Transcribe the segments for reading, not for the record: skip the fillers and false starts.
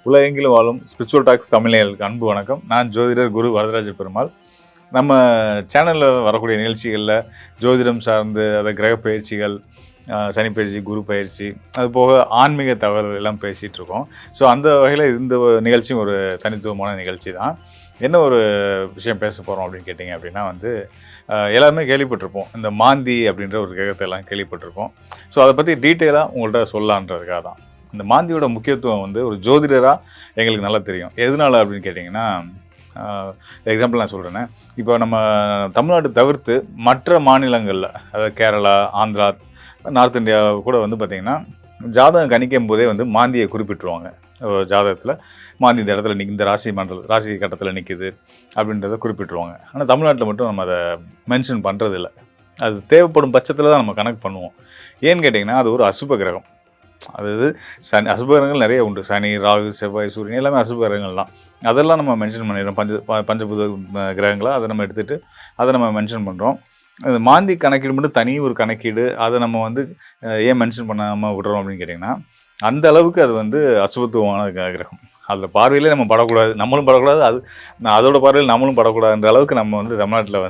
உலகெங்கிலும் வாழும் spiritual tax தமிழர்களுக்கு அன்பு வணக்கம். நான் ஜோதிடர் குரு வரதராஜ பெருமாள். நம்ம சேனலில் வரக்கூடிய நிகழ்ச்சிகளில் ஜோதிடம் சார்ந்து அதை கிரக பயிற்சிகள், சனி பயிற்சி, குரு பயிற்சி, அது போக ஆன்மீக தகவல்கள் எல்லாம் பேசிகிட்டு இருக்கோம். ஸோ அந்த வகையில் இந்த நிகழ்ச்சியும் ஒரு தனித்துவமான நிகழ்ச்சி தான். என்ன ஒரு விஷயம் பேச போகிறோம் அப்படின்னு கேட்டிங்க அப்படின்னா எல்லாருமே கேள்விப்பட்டிருப்போம். இந்த மாந்தி அப்படின்ற ஒரு கிரகத்தை எல்லாம் கேள்விப்பட்டிருப்போம். ஸோ அதை பற்றி டீட்டெயிலாக உங்கள்கிட்ட சொல்லலான்றதுக்காக தான். இந்த மாந்தியோட முக்கியத்துவம் ஒரு ஜோதிடராக எங்களுக்கு நல்லா தெரியும். எதனால அப்படின்னு கேட்டிங்கன்னா, எக்ஸாம்பிள் நான் சொல்கிறேன்னே, இப்போ நம்ம தமிழ்நாடு தவிர்த்து மற்ற மாநிலங்களில், அதாவது கேரளா, ஆந்திரா, நார்த் இந்தியா கூட பார்த்திங்கன்னா ஜாதகம் கணிக்கும் போதே மாந்தியை குறிப்பிட்டுருவாங்க. ஜாதகத்தில் மாந்தி இந்த இடத்துல இந்த ராசி கட்டத்தில் நிற்குது அப்படின்றத குறிப்பிட்டுருவாங்க. ஆனால் தமிழ்நாட்டில் மட்டும் நம்ம அதை மென்ஷன் பண்ணுறதில்ல. அது தேவைப்படும் பட்சத்தில் தான் நம்ம கணக்கு பண்ணுவோம். ஏன்னு கேட்டிங்கன்னா, அது ஒரு அசுப கிரகம். அதாவது அசுப கிரகங்கள் நிறைய உண்டு. சனி, ராகு, செவ்வாய், சூரியன் எல்லாமே அசுப கிரகங்கள் தான். அதெல்லாம் நம்ம மென்ஷன் பண்ணிடுறோம். பஞ்சபூத கிரகங்களாக அதை நம்ம எடுத்துகிட்டு அதை நம்ம மென்ஷன் பண்ணுறோம். அது மாந்தி கணக்கீடு மட்டும் தனி ஒரு கணக்கீடு. அதை நம்ம ஏன் மென்ஷன் பண்ணாமல் விடுறோம் அப்படின்னு கேட்டிங்கன்னா, அந்த அளவுக்கு அது அசுபத்துவமான கிரகம். அதில் பார்வையிலே நம்ம படக்கூடாது, நம்மளும் படக்கூடாது, அதோட பார்வையில் நம்மளும் படக்கூடாதுன்ற அளவுக்கு நம்ம தமிழ்நாட்டில்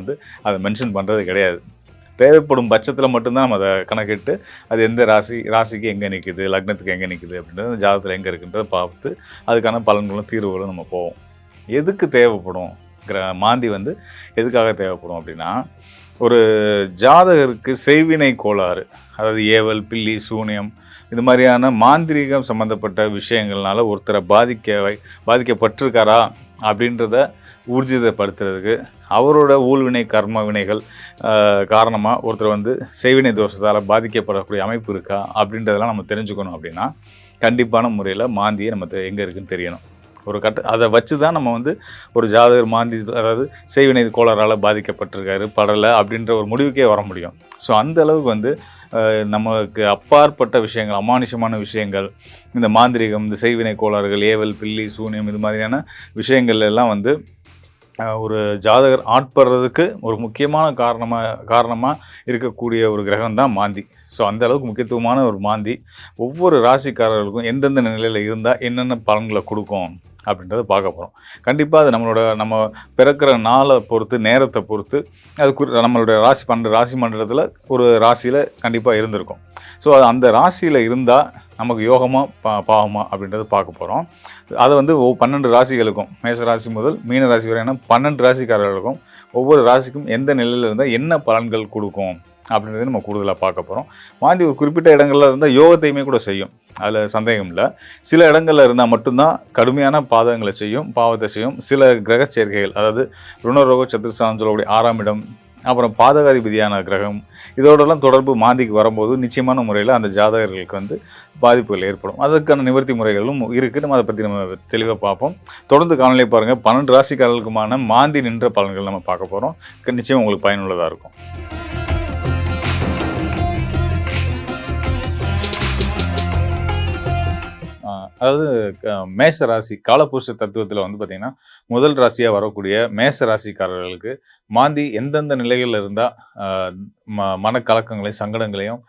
அதை மென்ஷன் பண்ணுறது கிடையாது. தேவைப்படும் பட்சத்தில் மட்டும்தான் நம்ம அதை கணக்கிட்டு அது எந்த ராசிக்கு எங்கே நிற்குது, லக்னத்துக்கு எங்கே நிற்குது அப்படின்றது, ஜாதகத்தில் எங்கே இருக்குன்றதை பார்த்து அதுக்கான பலன்களும் தீர்வுகளும் நம்ம போவோம். எதுக்கு தேவைப்படும் மாந்தி எதுக்காக தேவைப்படும் அப்படின்னா, ஒரு ஜாதகருக்கு செய்வினை கோளாறு, அதாவது ஏவல், பில்லி, சூனியம், இது மாதிரியான மாந்திரீகம் சம்மந்தப்பட்ட விஷயங்கள்னால ஒருத்தரை பாதிக்கப்பட்டிருக்காரா அப்படின்றத ஊர்ஜிதப்படுத்துறதுக்கு, அவரோட ஊழ்வினை கர்ம வினைகள் காரணமாக ஒருத்தர் செய்வினை தோஷத்தால் பாதிக்கப்படக்கூடிய அமைப்பு இருக்கா அப்படின்றதெல்லாம் நம்ம தெரிஞ்சுக்கணும். அப்படின்னா கண்டிப்பான முறையில் மாந்தியை நம்ம எங்கே இருக்குதுன்னு தெரியணும். அதை வச்சு தான் நம்ம ஒரு ஜாதகர் மாந்தி, அதாவது செய்வினை கோளாறால் பாதிக்கப்பட்டிருக்காரு, படலை அப்படின்ற ஒரு முடிவுக்கே வர முடியும். ஸோ அந்த அளவுக்கு நமக்கு அப்பாற்பட்ட விஷயங்கள், அமானுஷமான விஷயங்கள், இந்த மாந்திரிகம், இந்த செய்வினை கோளாறுகள், ஏவல், பில்லி, சூனியம், இது மாதிரியான விஷயங்கள் எல்லாம் ஒரு ஜாதகர் ஆட்படுறதுக்கு ஒரு முக்கியமான காரணமாக இருக்கக்கூடிய ஒரு கிரகம் தான் மாந்தி. ஸோ அந்த அளவுக்கு முக்கியத்துவமான ஒரு மாந்தி ஒவ்வொரு ராசிக்காரர்களுக்கும் எந்தெந்த நிலையில் இருந்தால் என்னென்ன பலன்களை கொடுக்கும் அப்படின்றத பார்க்க போகிறோம். கண்டிப்பாக அது நம்ம பிறக்கிற நாளை பொறுத்து, நேரத்தை பொறுத்து, அது நம்மளுடைய ராசி மண்டலத்தில் ஒரு ராசியில் கண்டிப்பாக இருந்திருக்கும். ஸோ அது அந்த ராசியில் இருந்தால் நமக்கு யோகமாக பாவமா அப்படின்றத பார்க்க போகிறோம். அதை 12 ராசிகளுக்கும், மேஷ ராசி முதல் மீன ராசி வரையான 12 ராசிக்காரர்களுக்கும் ஒவ்வொரு ராசிக்கும் எந்த நிலையில் இருந்தால் என்ன பலன்கள் கொடுக்கும் அப்படின்றத நம்ம கூடுதலாக பார்க்க போகிறோம். மாந்தி ஒரு குறிப்பிட்ட இடங்களில் இருந்தால் யோகத்தையுமே கூட செய்யும், அதில் சந்தேகம் இல்லை. சில இடங்களில் இருந்தால் மட்டும்தான் கடுமையான பாதகங்களை செய்யும், பாவத்தை செய்யும். சில கிரக சேர்க்கைகள், அதாவது ருணரோக சத்துருஸ்தானம் சொல்லக்கூடிய 6ஆம் இடம், அப்புறம் பாதகாதிபதியான கிரகம், இதோடலாம் தொடர்பு மாந்திக்கு வரும்போது நிச்சயமான முறையில் அந்த ஜாதகர்களுக்கு பாதிப்புகள் ஏற்படும். அதற்கான நிவர்த்தி முறைகளும் இருக்குது. நம்ம அதை பற்றி நம்ம தெளிவாக பார்ப்போம். தொடர்ந்து காணொலியை பாருங்கள். 12 ராசிக்காரர்களுக்குமான மாந்தி நின்ற பலன்கள் நம்ம பார்க்க போகிறோம். நிச்சயம் உங்களுக்கு பயனுள்ளதாக இருக்கும். அதாவது மேஷ ராசி காலபுருஷ தத்துவத்தில் பார்த்திங்கன்னா, முதல் ராசியாக வரக்கூடிய மேஷ ராசிக்காரர்களுக்கு மாந்தி எந்தெந்த நிலைகளில் இருந்தால் மனக்கலக்கங்களையும் சங்கடங்களையும்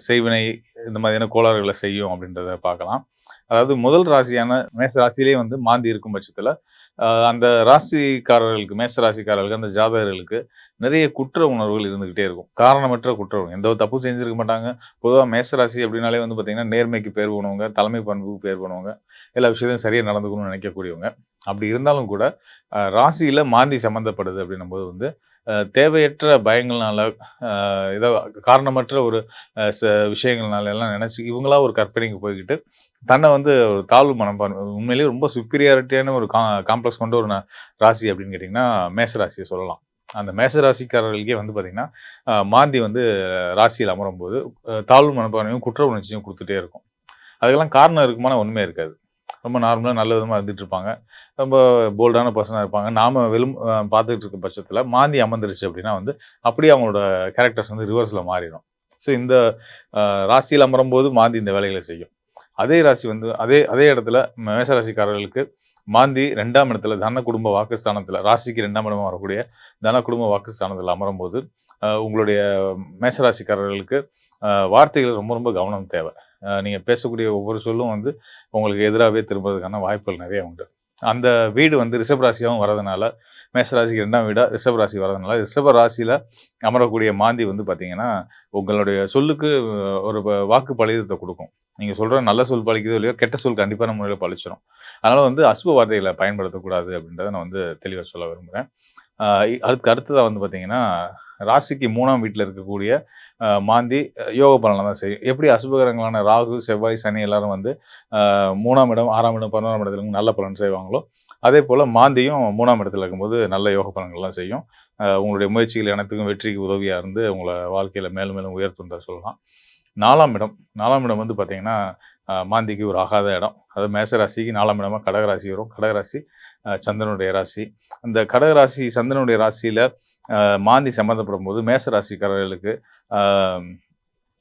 செய்வினை இந்த மாதிரியான கோளாறுகளை செய்யும் அப்படின்றத பார்க்கலாம். அதாவது முதல் ராசியான மேஷ ராசியிலே மாந்தி இருக்கும் பட்சத்தில் அந்த ராசிக்காரர்களுக்கு, மேஷ ராசிக்காரர்களுக்கு, அந்த ஜாதகர்களுக்கு நிறைய குற்ற உணர்வுகள் இருந்துக்கிட்டே இருக்கும். காரணமற்ற குற்ற உணர்வு, எந்த ஒரு தப்பும் செஞ்சுருக்க மாட்டாங்க. பொதுவாக மேஷராசி அப்படின்னாலே பார்த்திங்கன்னா நேர்மைக்கு பேர் போனவங்க, தலைமை பண்புக்கு பேர் போனவங்க, எல்லா விஷயத்தையும் சரியாக நடந்துக்கணும்னு நினைக்கக்கூடியவங்க. அப்படி இருந்தாலும் கூட ராசியில் மாந்தி சம்மந்தப்படுது அப்படின்னும் போது தேவையற்ற பயங்கள்னால, ஏதோ காரணமற்ற ஒரு விஷயங்கள்னால எல்லாம் நினச்சி இவங்களா ஒரு கற்பனைக்கு போய்கிட்டு தன்னை ஒரு தாழ்வு மனப்பான்மை, உண்மையிலேயே ரொம்ப சுப்பீரியாரிட்டியான ஒரு காம்ப்ளெக்ஸ் கொண்ட ஒரு ராசி அப்படின்னு கேட்டிங்கன்னா மேஷராசியை சொல்லலாம். அந்த மேஷராசிக்காரர்களுக்கே பார்த்திங்கன்னா மாந்தி ராசியில் அமரும் போது தாழ்வு மனப்பான்மையும் குற்ற உணர்ச்சியும் கொடுத்துட்டே இருக்கும். அதுக்கெல்லாம் காரணம் இருக்குமான ஒன்றுமே இருக்காது. ரொம்ப நார்மலாக நல்ல விதமாக இருந்துகிட்டு இருப்பாங்க, ரொம்ப போல்டான பர்சனாக இருப்பாங்க. நாம் பார்த்துக்கிட்டு இருக்க பட்சத்தில் மாந்தி அமர்ந்துருச்சு அப்படின்னா அப்படியே அவங்களோட கேரக்டர்ஸ் ரிவர்ஸில் மாறிடும். ஸோ இந்த ராசியில் அமரும் போது மாந்தி இந்த வேலைகளை செய்யும். அதே ராசி அதே இடத்துல மேஷராசிக்காரர்களுக்கு மாந்தி 2ஆம் இடத்துல தன குடும்ப வாக்குஸ்தானத்தில், ராசிக்கு 2ஆம் இடமாக வரக்கூடிய தன குடும்ப வாக்குஸ்தானத்தில் அமரும்போது உங்களுடைய மேஷராசிக்காரர்களுக்கு வார்த்தைகள் ரொம்ப ரொம்ப கவனம் தேவை. நீங்கள் பேசக்கூடிய ஒவ்வொரு சொல்லும் வந்து உங்களுக்கு எதிராகவே திரும்புறதுக்கான வாய்ப்புகள் நிறைய உண்டு. அந்த வீடு வந்து ரிஷப ராசியாகவும் வரதுனால, மேஷராசிக்கு 2ஆம் வீடா ரிஷப ராசி வரதுனால, ரிஷப ராசியில அமரக்கூடிய மாந்தி வந்து பார்த்தீங்கன்னா, உங்களுடைய சொல்லுக்கு ஒரு வாக்கு பலிதத்தை குடுக்கும். நீங்க சொல்ற நல்ல சொல் பலிக்குதோ இல்லையோ, கெட்ட சொல் கண்டிப்பான முறையில பலிச்சிரும். அதனால வந்து அசுப வார்த்தைகள பயன்படுத்தக்கூடாது அப்படின்றத நான் வந்து தெளிவா சொல்ல விரும்புறேன். அதுக்கு அடுத்ததா வந்து பார்த்தீங்கன்னா, ராசிக்கு 3ஆம் வீட்ல இருக்கக்கூடிய மாந்தி யோக பலன தான் செய்யும். எப்படி அசுபகிரகங்களான ராகு, செவ்வாய், சனி எல்லாரும் வந்து 3ஆம் இடம், 6ஆம் இடம், 11ஆம் இடத்துல நல்ல பலன் செய்வாங்களோ, அதேபோல மாந்தியும் 3ஆம் இடத்துல இருக்கும்போது நல்ல யோக பலன்கள்லாம் செய்யும். உங்களுடைய முயற்சிகள் அனைத்துக்கும் வெற்றிக்கு உதவியா இருந்து உங்கள வாழ்க்கையில மேலும் மேலும் உயர்த்தும்னு தான் சொல்லலாம். 4ஆம் இடம் வந்து பார்த்தீங்கன்னா, மாந்திக்கு ஒரு ஆகாத இடம். அதாவது மேஷ ராசிக்கு 4ஆம் இடமா கடகராசி வரும். கடகராசி சந்திரனுடைய ராசி. அந்த கடகராசி சந்திரனுடைய ராசியில மாந்தி சம்மந்தப்படும்போது மேஷ ராசிக்காரர்களுக்கு அ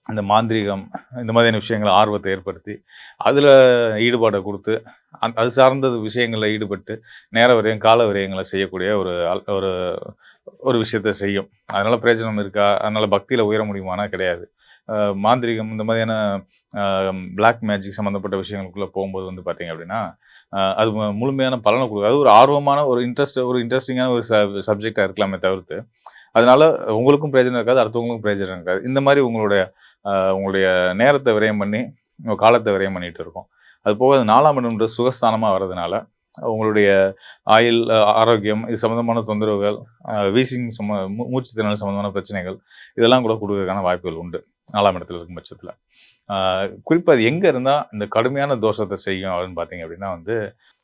இந்த மாந்திரீகம் இந்த மாதிரியான விஷயங்கள ஆர்வத்தை ஏற்படுத்தி, அதில ஈடுபாட குடுத்து, அது சார்ந்த விஷயங்கள்ல ஈடுபட்டு, நேர விரயம், கால விரயங்கள செய்யக்கூடிய ஒரு ஒரு விஷயத்த செய்யும். அதனால பிரயோஜனம் இருக்கா? அதனால பக்தியில உயர முடியுமானா கிடையாது. மாந்திரீகம் இந்த மாதிரியான அ பிளாக் மேஜிக் சம்மந்தப்பட்ட விஷயங்களுக்குள்ள போம்போது வந்து பார்த்தீங்க அப்படின்னா, அது முழுமையான பலன குடுக்காது. ஒரு ஆர்வமான ஒரு இன்ட்ரஸ்டிங்கான ஒரு சப்ஜெக்ட்டா இருக்கலாமே தவிர்த்து, அதனால உங்களுக்கும் பிரயோஜனம் இருக்காது, அடுத்தவங்களுக்கும் பிரயோஜனம் இருக்காது. இந்த மாரி உங்களுடைய நேரத்த விரயம் பண்ணி, உங்க காலத்த விரயம் பண்ணிட்டு இருக்கும். அதுபோக 4ஆம் இடம்ன்றது சுகஸ்தானமா வர்றதுனால, உங்களுடைய ஆயுள், ஆரோக்கியம் இது சம்மந்தமான தொந்தரவுகள், வீசிங் மூச்சு திணறல் சம்மந்தமான பிரச்சனைகள், இதெல்லாம் கூட குடுக்கறதுக்கான வாய்ப்புகள் உண்டு. 4ஆம் இடத்துல இருக்கும் பட்சத்துல. குறிப்பா அது எங்க இருந்தா இந்த கடுமையான தோஷத்த செய்யும் அப்படின்னு பார்த்தீங்க அப்படின்னா வந்து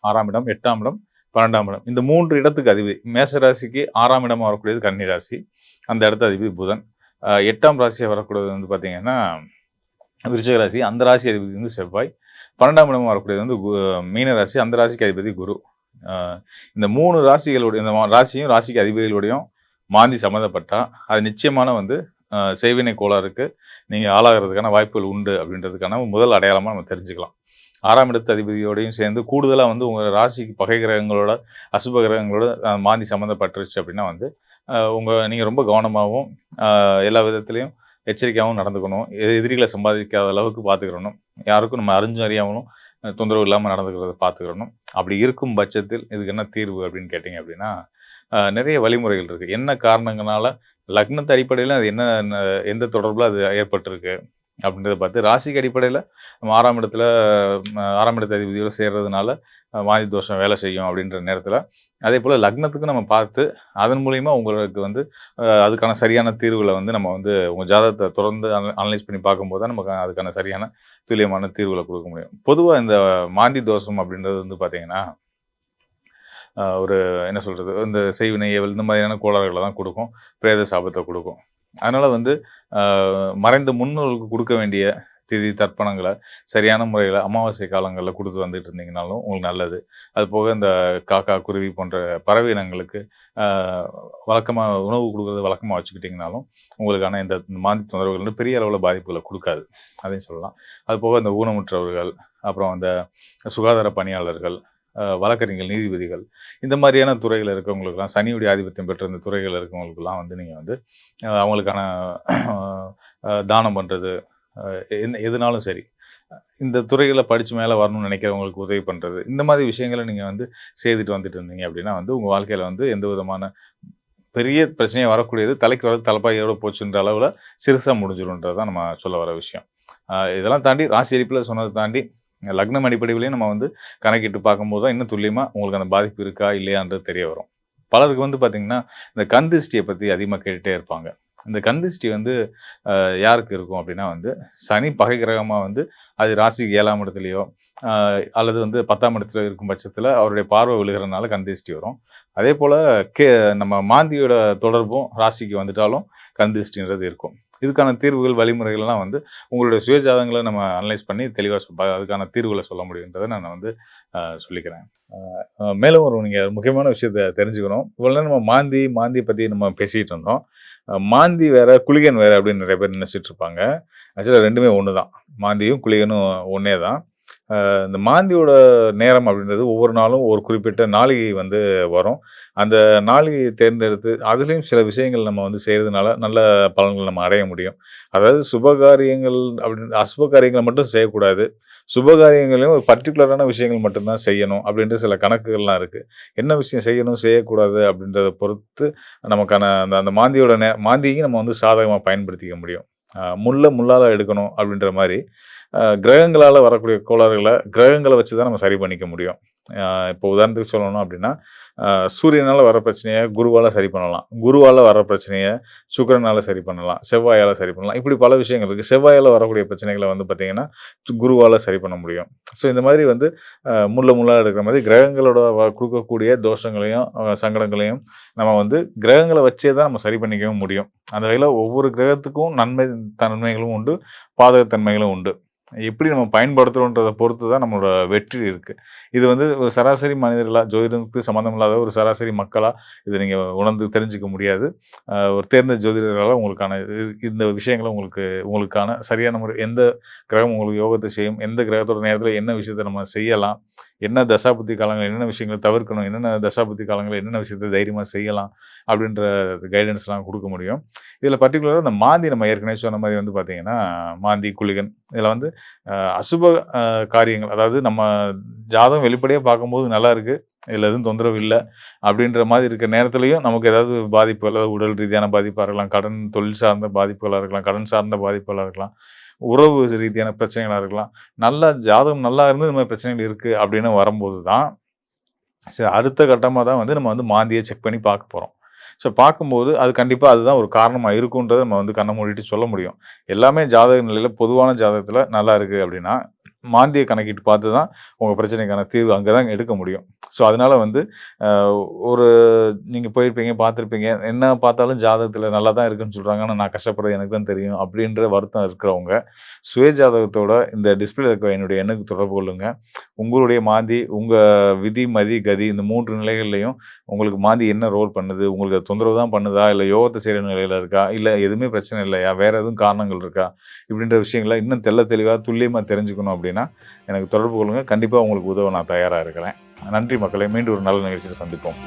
6ஆம் இடம், 8ஆம் இடம், 12ஆம் இடம். இந்த 3 இடத்துக்கு அதிபதி. மேஷ ராசிக்கு 6ஆம் இடமா வரக்கூடியது கன்னி ராசி. அந்த இடத்து அதிபதி புதன். 8ஆம் ராசியா வரக்கூடியது வந்து பார்த்தீங்கன்னா, விருச்சிக ராசி. அந்த ராசி அதிபதி வந்து செவ்வாய். 12ஆம் இடமா வரக்கூடியது வந்து மீன ராசி. அந்த ராசிக்கு அதிபதி குரு. அ இந்த 3 ராசிகளுடைய இந்த ராசியும், ராசிக்கு அதிபதிகளுடையும் மாந்தி சம்மந்தப்பட்டா, அது நிச்சயமான வந்து செய்வினை கோளாறுக்கு நீங்க ஆளாகிறதுக்கான வாய்ப்புகள் உண்டு அப்படின்றதுக்கான முதல் அடையாளமா நம்ம தெரிஞ்சுக்கலாம். 6ஆம் இடத்து அதிபதியோடையும் சேர்ந்து கூடுதலா வந்து உங்க ராசிக்கு பகை கிரகங்களோட, அசுப கிரகங்களோட மாந்தி சம்மந்தப்பட்டுருச்சு அப்படின்னா வந்து, நீங்க ரொம்ப கவனமாவும், எல்லா விதத்திலயும் எச்சரிக்கையாவும் நடந்துக்கணும். எதிரிகள சம்பாதிக்காத அளவுக்கு பார்த்துக்கிறணும். யாருக்கும் நம்ம அறிஞ்சும் அறியாமலும் தொந்தரவு இல்லாம நடந்துக்கிறத பார்த்துக்கிறணும். அப்படி இருக்கும் பட்சத்தில் இதுக்கு என்ன தீர்வு அப்படின்னு கேட்டீங்க அப்படின்னா, நிறைய வழிமுறைகள் இருக்கு. என்ன காரணங்களால லக்னத்து அடிப்படையில அது எந்த தொடர்புல அது ஏற்பட்டிருக்கு அப்படின்றத பார்த்து, ராசிக்கு அடிப்படையில நம்ம 6ஆம் இடத்து அதிபதியோட சேர்றதுனால மாந்தி தோஷம் வேலை செய்யும் அப்படின்ற நேரத்துல, அதேபோல லக்னத்துக்கும் நம்ம பார்த்து, அதன் மூலியமா உங்களுக்கு வந்து அதுக்கான சரியான தீர்வுகள வந்து நம்ம வந்து உங்க ஜாதகத்த தொடர்ந்து அனலைஸ் பண்ணி பார்க்கும்போது தான் நமக்கு அதுக்கான சரியான துல்லியமான தீர்வுகள குடுக்க முடியும். பொதுவா இந்த மாந்தி தோஷம் அப்படின்றது வந்து பார்த்தீங்கன்னா, ஒரு என்ன சொல்றது, இந்த செய்வினை, ஏவல் இந்த மாதிரியான கோளாறுகள தான் குடுக்கும். பிரேத சாபத்த குடுக்கும். அதனால வந்து மறைந்த முன்னோர்களுக்கு குடுக்க வேண்டிய திதி, தர்ப்பணங்கள சரியான முறையில அமாவாசை காலங்கள்ல குடுத்து வந்துட்டு இருந்தீங்கனாலும் உங்களுக்கு நல்லது. அதுபோக இந்த காக்கா, குருவி போன்ற பறவை இனங்களுக்கு அ வழக்கமா உணவு குடுக்குறத வழக்கமா வச்சுக்கிட்டீங்கனாலும், உங்களுக்கான இந்த மாந்தி தொந்தரவுகள் வந்து பெரிய அளவுல பாதிப்புகள குடுக்காது. அதையும் சொல்லலாம். அதுபோக இந்த ஊனமுற்றவர்கள், அப்புறம் அந்த சுகாதார பணியாளர்கள், வழக்கறிஞர்கள், நீதிபதிகள் இந்த மாதிரியான துறையில இருக்கவங்களுக்கெல்லாம் சனியுடைய ஆதிபத்தியம் பெற்ற இந்த துறைகள்ல இருக்கவங்களுக்கெல்லாம் வந்து நீங்க வந்து அவங்களுக்கான தானம் பண்றது, எதுனாலும் சரி. இந்த துறைகள படிச்சு மேல வரணும்னு நினைக்கிறவங்களுக்கு உதவி பண்றது. இந்த மாதிரி விஷயங்கள நீங்க வந்து செய்துட்டு வந்துட்டு இருந்தீங்க அப்படின்னா வந்து, உங்க வாழ்க்கையில வந்து எந்த விதமான பெரிய பிரச்சனையா வரக்கூடியது தலைக்கு வரது தலைப்பாயோட போச்சுன்ற அளவுல சிறுசா முடிஞ்சிரும்ன்றது தான் நம்ம சொல்ல வர விஷயம். இதெல்லாம் தாண்டி ராசி அடிப்புல சொன்னத தாண்டி லக்னம் அடிப்படையிலயும் நம்ம வந்து கணக்கிட்டு பார்க்கும்போது தான் இன்னும் துல்லியமா உங்களுக்கு அந்த பாதிப்பு இருக்கா இல்லையான்றது தெரிய வரும். பலருக்கு வந்து பார்த்தீங்கன்னா, இந்த கண் திருஷ்டிய பத்தி அதிகமா கேட்டுட்டே இருப்பாங்க. இந்த கண் திருஷ்டி வந்து யாருக்கு இருக்கும் அப்படின்னா வந்து, சனி பகை கிரகமா வந்து அது ராசிக்கு 7ஆம் இடத்துலயோ, அ அல்லது வந்து 10ஆம் இடத்துல இருக்கும் பட்சத்துல அவருடைய பார்வை விழுகிறனால கண் திருஷ்டி வரும். அதேபோல கே நம்ம மாந்தியோட தொடர்பும் ராசிக்கு வந்துட்டாலும் கண் திருஷ்டின்றது இருக்கும். இதுக்கான தீர்வுகள், வழிமுறைகள்லாம் வந்து உங்களுடைய சுய ஜாதகங்கள நம்ம அனலைஸ் பண்ணி தெளிவா அதுக்கான தீர்வுகள சொல்ல முடியுன்றத நான் வந்து சொல்லிக்கிறேன். மேலும் நீங்க முக்கியமான விஷயத்த தெரிஞ்சுக்கணும். இவ்வளவு நேரம் நம்ம மாந்திய பத்தி நம்ம பேசிட்டு இருந்தோம். மாந்தி வேற, குளிகன் வேற அப்படின்னு நிறைய பேர் நினைச்சிட்டு இருப்பாங்க. ஆக்சுவலா 2மே ஒண்ணு தான். மாந்தியும், குளிகனும் ஒண்ணே தான். இந்த மாந்தியோட நேரம் அப்படின்றது ஒவ்வொரு நாளும் ஒரு குறிப்பிட்ட நாளிகை வந்து வரும். அந்த நாளிகையை தேர்ந்தெடுத்து அதுலயும் சில விஷயங்கள் நம்ம வந்து செய்றதுனால நல்ல பலன்கள் நம்ம அடைய முடியும். அதாவது சுபகாரியங்கள் அப்படின்னு அசுப காரியங்கள மட்டும் செய்யக்கூடாது. சுபகாரியங்களையும் ஒரு பர்ட்டிகுலரான விஷயங்கள் மட்டும் தான் செய்யணும் அப்படின்ற சில கணக்குகள்லாம் இருக்கு. என்ன விஷயம் செய்யணும், செய்யக்கூடாது அப்படின்றத பொறுத்து நமக்கான அந்த அந்த மாந்தியோட மாந்தியையும் நம்ம வந்து சாதகமா பயன்படுத்திக்க முடியும். முள்ள முள்ளால எடுக்கணும் அப்படின்ற மாரி, கிரகங்களால வரக்கூடிய கோளாறுகள கிரகங்கள வச்சு தான் நம்ம சரி பண்ணிக்க முடியும். இப்போ உதாரணத்துக்கு சொல்லணும் அப்படின்னா, சூரியனால வர பிரச்சனைய குருவால சரி பண்ணலாம். குருவால வர பிரச்சனைய சுக்கிரனால சரி பண்ணலாம். செவ்வாயால சரி பண்ணலாம். இப்படி பல விஷயங்கள் இருக்கு. செவ்வாயால வரக்கூடிய பிரச்சனைகள வந்து பார்த்தீங்கன்னா, குருவால சரி பண்ண முடியும். ஸோ இந்த மாதிரி வந்து முள்ள முள்ளா எடுக்கிற மாதிரி கிரகங்களோட குடுக்கக்கூடிய தோஷங்களையும், சங்கடங்களையும் நம்ம வந்து கிரகங்கள வச்சே தான் நம்ம சரி பண்ணிக்கவும் முடியும். அந்த வகையில ஒவ்வொரு கிரகத்துக்கும் நன்மை தன்மைகளும் உண்டு, பாதகத்தன்மைகளும் உண்டு. எப்படி நம்ம பயன்படுத்துறோன்றத பொறுத்து தான் நம்மளோட வெற்றி இருக்கு. இது வந்து ஒரு சராசரி மனிதர்களா, ஜோதிடத்துக்கு சம்மந்தம் இல்லாத ஒரு சராசரி மக்களா இத நீங்க உணர்ந்து தெரிஞ்சுக்க முடியாது. ஒரு தேர்ந்த ஜோதிடர்களால உங்களுக்கான இந்த விஷயங்கள உங்களுக்கான சரியான முறை எந்த கிரகம் உங்களுக்கு யோகத்த செய்யும், எந்த கிரகத்தோட நேரத்தில என்ன விஷயத்த நம்ம செய்யலாம், என்ன தசாபுத்தி காலங்கள்ல என்னென்ன விஷயங்கள தவிர்க்கணும், என்னென்ன தசாபுத்தி காலங்கள்ல என்னென்ன விஷயத்த தைரியமா செய்யலாம், அப்படின்ற கைடன்ஸ்லாம் குடுக்க முடியும். இதில பர்ட்டிகுலரா இந்த மாந்தி நம்ம ஏற்கனவே சொன்ன மாரி வந்து பார்த்தீங்கன்னா, மாந்தி, குளிகன் இதில வந்து அசுப காரியங்கள் அதாவது நம்ம ஜாதகம் வெளிப்படையா பார்க்கும்போது நல்லா இருக்கு. இதில எதுவும் தொந்தரவு இல்ல. அப்படின்ற மாரி இருக்க நேரத்திலயும் நமக்கு ஏதாவது பாதிப்பு, அதாவது உடல் ரீதியான பாதிப்பா இருக்கலாம், கடன், தொழில் சார்ந்த பாதிப்புகளா இருக்கலாம், கடன் சார்ந்த பாதிப்புகளா இருக்கலாம், உறவு ரீதியான பிரச்சனைகளா இருக்கலாம். நல்லா ஜாதகம் நல்லா இருந்து இந்த மாரி பிரச்சனைகள் இருக்கு அப்படின்னு வரும்போது தான், அடுத்த கட்டமா தான் வந்து நம்ம வந்து மாந்திய செக் பண்ணி பார்க்க போறோம். ஸோ பார்க்கும்போது அது கண்டிப்பா அதுதான் ஒரு காரணமா இருக்குன்றத நம்ம வந்து கண்ண மூடிட்டு சொல்ல முடியும். எல்லாமே ஜாதக நிலையில பொதுவான ஜாதகத்தில நல்லா இருக்கு அப்படின்னா, மாந்திய கணக்கிட்டு பார்த்து தான் உங்க பிரச்சனைக்கான தீர்வு அங்க தான் எடுக்க முடியும். ஸோ அதனால வந்து அ ஒரு நீங்க போயிருப்பீங்க, பார்த்துருப்பீங்க. என்ன பார்த்தாலும் ஜாதகத்தில நல்லா தான் இருக்குன்னு சொல்றாங்க. ஆனா நான் கஷ்டப்படுறது எனக்கு தான் தெரியும். அப்படின்ற வருத்தம் இருக்கிறவங்க, சுய ஜாதகத்தோட இந்த டிஸ்ப்ளேல இருக்க என்னுடைய எண்ணுக்கு தொடர்பு கொள்ளுங்க. உங்களுடைய மாந்தி, உங்க விதி, மதி, கதி இந்த 3 நிலைகள்லயும் உங்களுக்கு மாந்தி என்ன ரோல் பண்ணுது? உங்களுக்கு அது தொந்தரவு தான் பண்ணுதா? இல்ல யோகத்த செய்ற நிலையில இருக்கா? இல்ல எதுவுமே பிரச்சனை இல்லையா? வேற எதுவும் காரணங்கள் இருக்கா? இப்படின்ற விஷயங்கள இன்னும் தெளிவா, துல்லியமா தெரிஞ்சுக்கணும் அப்படின்னா, எனக்கு தொடர்பு கொள்ளுங்க. கண்டிப்பா உங்களுக்கு உதவ நான் தயாரா இருக்கிறேன். நன்றி மக்களே! மீண்டும் ஒரு நல்ல நிகழ்ச்சியில சந்திப்போம்.